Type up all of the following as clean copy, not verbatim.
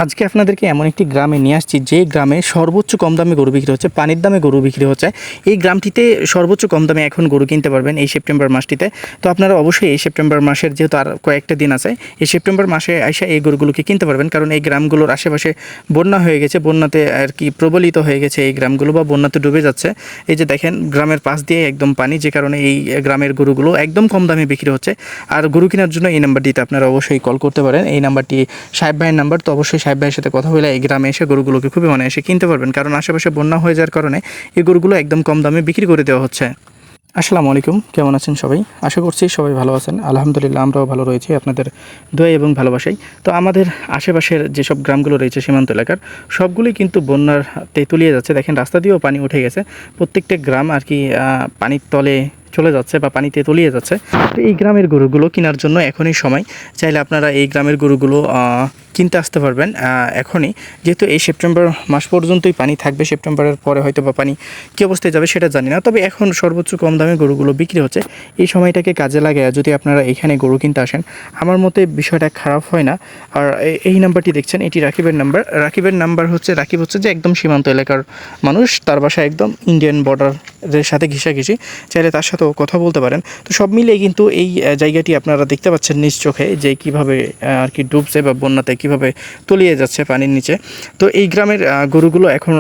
আজকে আপনাদেরকে এমন একটি গ্রামে নিয়ে আসছি যে গ্রামে সর্বোচ্চ কম দামে গরু বিক্রি হচ্ছে, পানির দামে গরু বিক্রি হচ্ছে। এই গ্রামটিতে সর্বোচ্চ কম দামে এখন গরু কিনতে পারবেন এই সেপ্টেম্বর মাসটিতে। তো আপনারা অবশ্যই এই সেপ্টেম্বর মাসের যেহেতু আর কয়েকটা দিন আছে, এই সেপ্টেম্বর মাসে এসে এই গরুগুলোকে কিনতে পারবেন, কারণ এই গ্রামগুলোর আশেপাশে বন্যা হয়ে গেছে, বন্যাতে আর কি প্রবলিত হয়ে গেছে এই গ্রামগুলো, বা বন্যাতে ডুবে যাচ্ছে। এই যে দেখেন গ্রামের পাশ দিয়ে একদম পানি, যে কারণে এই গ্রামের গরুগুলো একদম কম দামে বিক্রি হচ্ছে। আর গরু কেনার জন্য এই নাম্বারটিতে আপনারা অবশ্যই কল করতে পারেন। এই নাম্বারটি সাহেব ভাইয়ের নাম্বার। তো অবশ্যই সাহেব ভাইয়ের সাথে কথা বলে এই গ্রামে এসে গরুগুলোকে খুবই অনায়াসে কিনতে পারবেন, কারণ আশেপাশে বন্যা হয়ে যাওয়ার কারণে এই গরুগুলো একদম কম দামে বিক্রি করে দেওয়া হচ্ছে। আসসালামু আলাইকুম, কেমন আছেন সবাই? আশা করছি সবাই ভালো আছেন। আলহামদুলিল্লাহ, আমরাও ভালো রয়েছি আপনাদের দোয়া এবং ভালোবাসাই। তো আমাদের আশেপাশের যেসব গ্রামগুলো রয়েছে সীমান্ত এলাকার, সবগুলোই কিন্তু বন্যাতে তলিয়ে যাচ্ছে। দেখেন রাস্তা দিয়েও পানি উঠে গেছে, প্রত্যেকটা গ্রাম আর কি পানির তলে চলে যাচ্ছে বা পানিতে তলিয়ে যাচ্ছে। তো এই গ্রামের গরুগুলো কেনার জন্য এখনই সময়। চাইলে আপনারা এই গ্রামের গরুগুলো কিনতে আসতে পারবেন এখনই, যেহেতু এই সেপ্টেম্বর মাস পর্যন্তই পানি থাকবে। সেপ্টেম্বরের পরে হয়তো বা পানি কী অবস্থায় যাবে সেটা জানি না, তবে এখন সর্বোচ্চ কম দামে গরুগুলো বিক্রি হচ্ছে। এই সময়টাকে কাজে লাগে যদি আপনারা এখানে গরু কিনতে আসেন, আমার মতে বিষয়টা খারাপ হয় না। আর এই নাম্বারটি দেখছেন, এটি রাকিবের নাম্বার। রাকিবের নাম্বার হচ্ছে, রাকিব হচ্ছে যে একদম সীমান্ত এলাকার মানুষ, তার বাসা একদম ইন্ডিয়ান বর্ডারের সাথে ঘেঁষাঘেঁষি, চাইলে তার সাথেও কথা বলতে পারেন। তো সব মিলিয়ে কিন্তু এই জায়গাটি আপনারা দেখতে পাচ্ছেন নিজ চোখে যে কীভাবে আর কি ডুবছে বা বন্যাতে কীভাবে তলিয়ে যাচ্ছে পানির নিচে। তো এই গ্রামের গরুগুলো এখন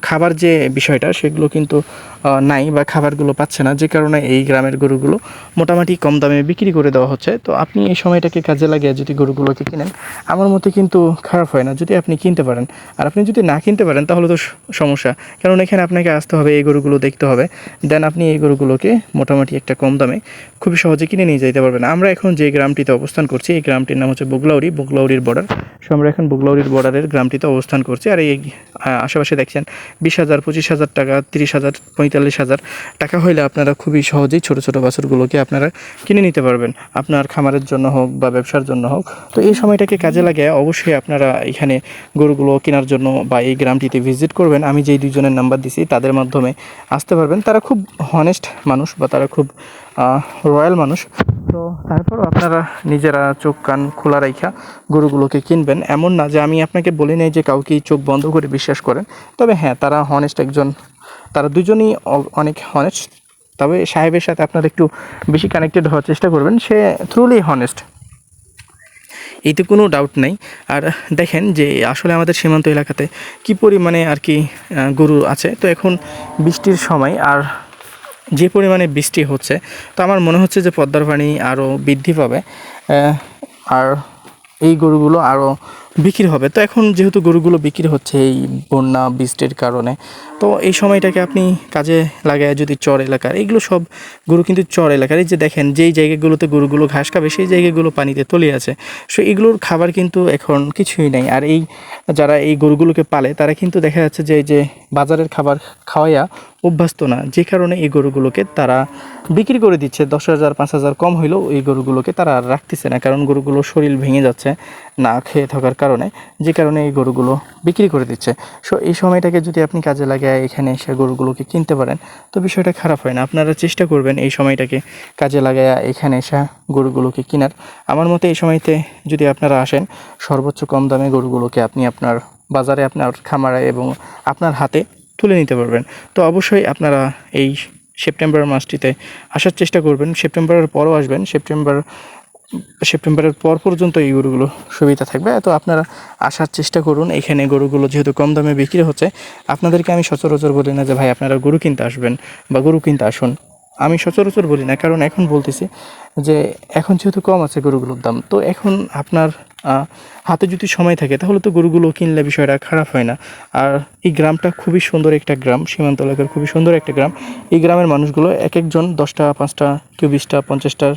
খাবার যে বিষয়টা সেগুলো কিন্তু নাই, বা খাবারগুলো পাচ্ছে না, যে কারণে এই গ্রামের গরুগুলো মোটামুটি কম দামে বিক্রি করে দেওয়া হচ্ছে। তো আপনি এই সময়টাকে কাজে লাগিয়ে যদি গরুগুলোকে কিনেন, আমার মতে কিন্তু খারাপ হয় না যদি আপনি কিনতে পারেন। আর আপনি যদি না কিনতে পারেন তাহলে তো সমস্যা, কারণ এখানে আপনাকে আসতে হবে, এই গরুগুলো দেখতে হবে, দেন আপনি এই গরুগুলোকে মোটামুটি একটা কম দামে খুবই সহজে কিনে নিয়ে যেতে পারবেন। আমরা এখন যে গ্রামটিতে অবস্থান করছি, এই গ্রামটির নাম হচ্ছে বগলাউড়ির বর্ডার। সো আমরা এখন বগলাউড়ির বর্ডারের গ্রামটিতে অবস্থান করছি। আর এই আশেপাশে দেখছেন 20,000, 25,000 টাকা, 30,000, 45,000 টাকা হইলে আপনারা খুবই সহজেই ছোটো ছোটো বাছুরগুলোকে আপনারা কিনে নিতে পারবেন, আপনার খামারের জন্য হোক বা ব্যবসার জন্য হোক। তো এই সময়টাকে কাজে লাগিয়ে অবশ্যই আপনারা এখানে গরুগুলো কেনার জন্য বা এই গ্রামটিতে ভিজিট করবেন। আমি যেই দুইজনের নাম্বার দিছি তাদের মাধ্যমে আসতে পারবেন। তারা খুব হনেস্ট মানুষ, বা তারা খুব রয়্যাল মানুষ। তো তারপরও আপনারা নিজেরা চোখ কান খোলা রাখা গরুগুলোকে কিনবেন। এমন না যে আমি আপনাকে বলি নাই যে কাউকেই চোখ বন্ধ করে বিশ্বাস করেন, তবে হ্যাঁ, তারা হনেস্ট একজন, তারা দুজনই অনেক হনেস্ট। তবে সাহেবের সাথে আপনারা একটু বেশি কানেক্টেড হওয়ার চেষ্টা করবেন, সে ট্রুলি হনেস্ট, এতে কোনো ডাউট নেই। আর দেখেন যে আসলে আমাদের সীমান্ত এলাকাতে কী পরিমাণে আর কি গরু আছে। তো এখন বৃষ্টির সময়, আর যে পরিমাণে বৃষ্টি হচ্ছে, তো আমার মনে হচ্ছে যে পদ্মার পানি আরও বৃদ্ধি পাবে, আর এই গরুগুলো আরও বিক্রি হবে। তো এখন যেহেতু গরুগুলো বিক্রি হচ্ছে এই বন্যা বৃষ্টির কারণে, তো এই সময়টাকে আপনি কাজে লাগায় যদি চর এলাকার, এইগুলো সব গরু কিন্তু চর এলাকার, এই যে দেখেন যেই জায়গাগুলোতে গরুগুলো ঘাস খাবে সেই জায়গাগুলো পানিতে তলিয়ে আছে। সো এগুলোর খাবার কিন্তু এখন কিছুই নেই। আর এই যারা এই গরুগুলোকে পালে তারা কিন্তু দেখা যাচ্ছে যে এই যে বাজারের খাবার খাওয়াইয়া অভ্যস্ত না, যে কারণে এই গরুগুলোকে তারা বিক্রি করে দিচ্ছে। 10,000, 5,000 কম হইলেও এই গরুগুলোকে তারা আর রাখতেছে না, কারণ গরুগুলোর শরীর ভেঙে যাচ্ছে না খেয়ে থাকার কারণে, যে কারণে এই গরুগুলো বিক্রি করে দিচ্ছে। সো এই সময়টাকে যদি আপনি কাজে লাগায় এখানে এসে গরুগুলোকে কিনতে পারেন, তো বিষয়টা খারাপ হয় না। আপনারা চেষ্টা করবেন এই সময়টাকে কাজে লাগায় এখানে এসে গরুগুলোকে কেনার। আমার মতে এই সময়তে যদি আপনারা আসেন, সর্বোচ্চ কম দামে গরুগুলোকে আপনি আপনার বাজারে, আপনার খামারে এবং আপনার হাতে তুলে নিতে পারবেন। তো অবশ্যই আপনারা এই সেপ্টেম্বর মাসটিতে আসার চেষ্টা করবেন। সেপ্টেম্বরের পরও আসবেন, সেপ্টেম্বরের পর পর্যন্ত এই গরুগুলো সুবিধা থাকবে। তো আপনারা আসার চেষ্টা করুন। এখানে গরুগুলো যেহেতু কম দামে বিক্রি হচ্ছে, আপনাদেরকে আমি সচরাচর বলি না যে ভাই আপনারা গরু কিনতে আসবেন বা গরু কিনতে আসুন, আমি সচরাচর বলি না, কারণ এখন বলতেছি যে এখন যেহেতু কম আছে গরুগুলোর দাম, তো এখন আপনার হাতে যদি সময় থাকে তাহলে তো গরুগুলো কিনলে বিষয়টা খারাপ হয় না। আর এই গ্রামটা খুবই সুন্দর একটা গ্রাম, সীমান্ত এলাকার খুবই সুন্দর একটা গ্রাম। এই গ্রামের মানুষগুলো এক একজন 10টা, 5টা, কেউ 20টা, 50টা,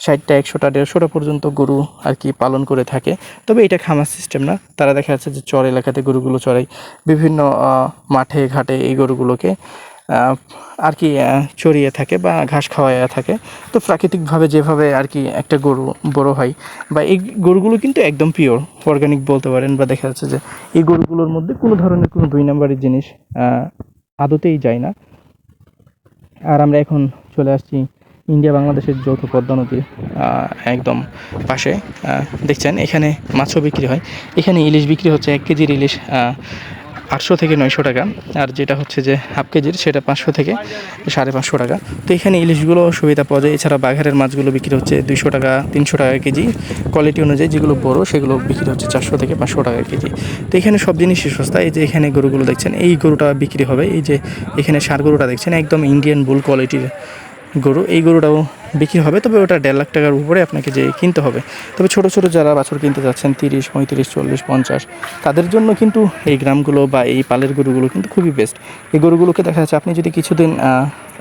60টা, 100টা, 150টা পর্যন্ত গরু আর কি পালন করে থাকে। তবে এটা খামার সিস্টেম না, তারা দেখা যাচ্ছে যে চর এলাকাতে গরুগুলো চড়ায়, বিভিন্ন মাঠে ঘাটে এই গরুগুলোকে আর কি চড়িয়ে থাকে বা ঘাস খাওয়াইয়া থাকে। তো প্রাকৃতিকভাবে যেভাবে আর কি একটা গরু বড় হয়, বা এই গরুগুলো কিন্তু একদম পিওর অর্গানিক বলতে পারেন, বা দেখা যাচ্ছে যে এই গরুগুলোর মধ্যে কোনো ধরনের কোনো 2 নম্বরের জিনিস আদতেই যায় না। আর আমরা এখন চলে আসছি ইন্ডিয়া বাংলাদেশের যৌথ পদ্মা নদীর একদম পাশে দেখছেন এখানে মাছও বিক্রি হয়। এখানে ইলিশ বিক্রি হচ্ছে 1 কেজির ইলিশ 800 থেকে 900 টাকা, আর যেটা হচ্ছে যে হাফ কেজির সেটা 500 থেকে 550 টাকা। তো এখানে ইলিশগুলো সুবিধা পাওয়া যায়। এছাড়া বাঘেরের মাছগুলো বিক্রি হচ্ছে 200 টাকা 300 টাকা কেজি, কোয়ালিটি অনুযায়ী যেগুলো বড় সেগুলো বিক্রি হচ্ছে 400 থেকে 500 টাকা কেজি। তো এখানে সব জিনিসই সস্তা। এই যে এখানে গরুগুলো দেখছেন, এই গরুটা বিক্রি হবে। এই যে এখানে ষাঁড় গরুটা দেখছেন, একদম ইন্ডিয়ান বুল কোয়ালিটির গরু, এই গরুটাও বিক্রি হবে, তবে ওটা 1.5 লাখ টাকার উপরে আপনাকে যে কিনতে হবে। তবে ছোটো ছোটো যারা বাছুর কিনতে যাচ্ছেন 30, 35, 40, 50, তাদের জন্য কিন্তু এই গ্রামগুলো বা এই পালের গরুগুলো কিন্তু খুবই বেস্ট। এই গরুগুলোকে দেখা যাচ্ছে আপনি যদি কিছুদিন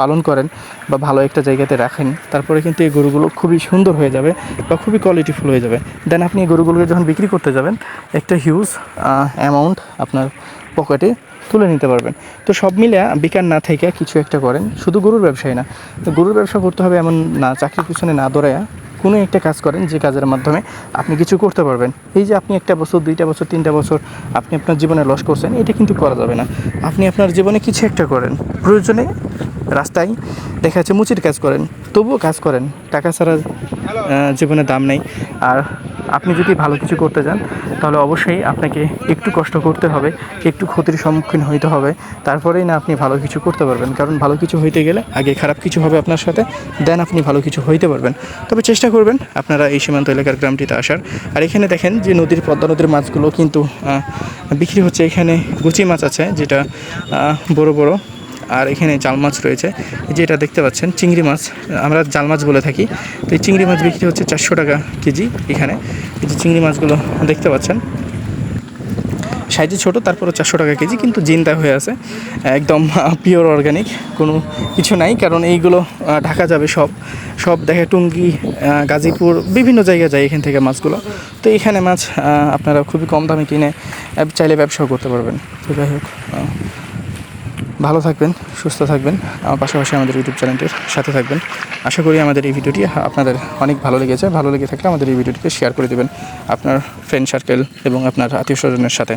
পালন করেন বা ভালো একটা জায়গাতে রাখেন, তারপরে কিন্তু এই গরুগুলো খুবই সুন্দর হয়ে যাবে বা খুবই কোয়ালিটিফুল হয়ে যাবে। দেন আপনি এই গরুগুলোকে যখন বিক্রি করতে যাবেন, একটা হিউজ অ্যামাউন্ট আপনার পকেটে তুলে নিতে পারবেন। তো সব মিলে বেকার না থেকে কিছু একটা করেন। শুধু গরুর ব্যবসায় না, তো গরুর ব্যবসা করতে হবে এমন না, চাকরির পিছনে না দৌড়ায়া কোনো একটা কাজ করেন যে কাজের মাধ্যমে আপনি কিছু করতে পারবেন। এই যে আপনি 1টা বছর 2টা বছর 3টা বছর আপনি আপনার জীবনে লস করছেন, এটা কিন্তু করা যাবে না। আপনি আপনার জীবনে কিছু একটা করেন, প্রয়োজনে রাস্তায় দেখা যাচ্ছে মুচির কাজ করেন, তবুও কাজ করেন। টাকা ছাড়া জীবনে দাম নেই। আর আপনি যদি ভালো কিছু করতে চান, তাহলে অবশ্যই আপনাকে একটু কষ্ট করতে হবে, একটু ক্ষতির সম্মুখীন হইতে হবে, তারপরেই না আপনি ভালো কিছু করতে পারবেন। কারণ ভালো কিছু হইতে গেলে আগে খারাপ কিছু হবে আপনার সাথে, দেন আপনি ভালো কিছু হইতে পারবেন। তবে চেষ্টা করবেন আপনারা এই সীমান্ত এলাকার গ্রামটিতে আসার। আর এখানে দেখেন যে পদ্মা নদীর মাছগুলো কিন্তু বিক্রি হচ্ছে। এখানে গুচি মাছ আছে যেটা বড় বড়, আর এখানে জাল মাছ রয়েছে, যেটা দেখতে পাচ্ছেন চিংড়ি মাছ, আমরা জাল মাছ বলে থাকি। তো এই চিংড়ি মাছ বিক্রি হচ্ছে 400 টাকা কেজি। এখানে এই যে চিংড়ি মাছগুলো দেখতে পাচ্ছেন, সাইজে ছোটো, তারপরে 400 টাকা কেজি, কিন্তু জিন্দা হয়ে আছে, একদম পিওর অর্গানিক, কোনো কিছু নাই। কারণ এইগুলো ঢাকা যাবে সব দেখে টুঙ্গি, গাজীপুর, বিভিন্ন জায়গায় যায় এখান থেকে মাছগুলো। তো এখানে মাছ আপনারা খুবই কম দামে কিনে চাইলে ব্যবসাও করতে পারবেন। তো যাই হোক, ভালো থাকবেন, সুস্থ থাকবেন, আমার পাশাপাশি আমাদের ইউটিউব চ্যানেলটির সাথে থাকবেন। আশা করি আমাদের এই ভিডিওটি আপনাদের অনেক ভালো লেগেছে। ভালো লেগে থাকলে আমাদের এই ভিডিওটিকে শেয়ার করে দেবেন আপনার ফ্রেন্ড সার্কেল এবং আপনার আত্মীয় স্বজনের সাথে।